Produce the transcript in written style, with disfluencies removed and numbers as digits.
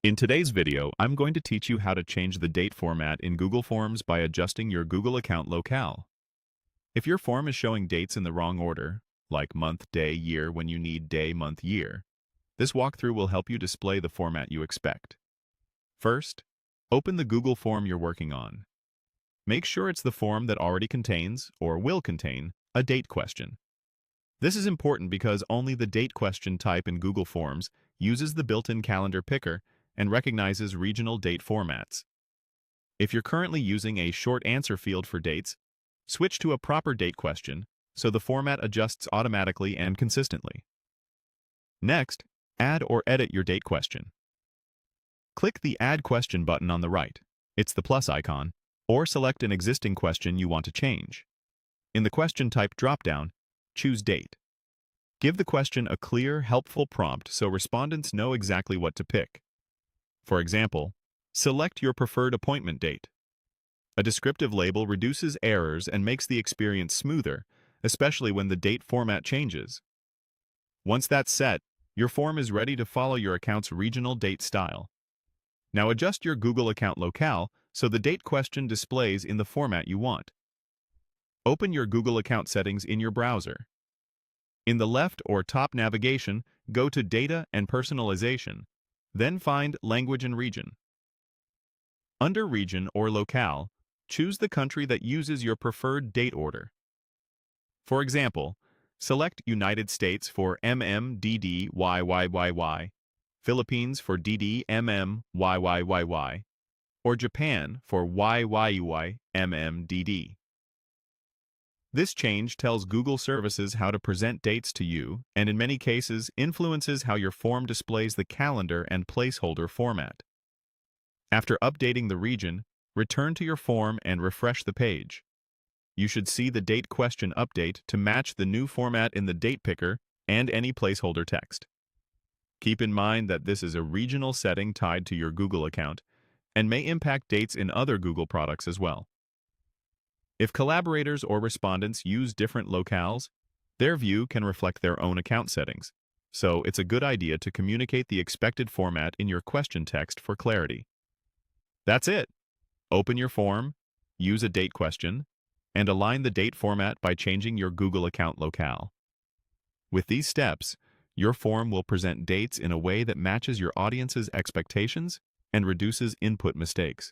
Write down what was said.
In today's video, I'm going to teach you how to change the date format in Google Forms by adjusting your Google account locale. If your form is showing dates in the wrong order, like month, day, year when you need day, month, year, this walkthrough will help you display the format you expect. First, open the Google form you're working on. Make sure it's the form that already contains, or will contain, a date question. This is important because only the date question type in Google Forms uses the built-in calendar picker and recognizes regional date formats. If you're currently using a short answer field for dates, switch to a proper date question so the format adjusts automatically and consistently. Next, add or edit your date question. Click the Add Question button on the right. It's the plus icon, or select an existing question you want to change. In the question type dropdown, choose Date. Give the question a clear, helpful prompt so respondents know exactly what to pick. For example, select your preferred appointment date. A descriptive label reduces errors and makes the experience smoother, especially when the date format changes. Once that's set, your form is ready to follow your account's regional date style. Now adjust your Google account locale so the date question displays in the format you want. Open your Google account settings in your browser. In the left or top navigation, go to Data and Personalization, then find Language and Region. Under Region or Locale, choose the country that uses your preferred date order. For example, select United States for MMDDYYYY, Philippines for DDMMYYYY, or Japan for YYYMMDD. This change tells Google services how to present dates to you and in many cases influences how your form displays the calendar and placeholder format. After updating the region, return to your form and refresh the page. You should see the date question update to match the new format in the date picker and any placeholder text. Keep in mind that this is a regional setting tied to your Google account and may impact dates in other Google products as well. If collaborators or respondents use different locales, their view can reflect their own account settings, so it's a good idea to communicate the expected format in your question text for clarity. That's it! Open your form, use a date question, and align the date format by changing your Google account locale. With these steps, your form will present dates in a way that matches your audience's expectations and reduces input mistakes.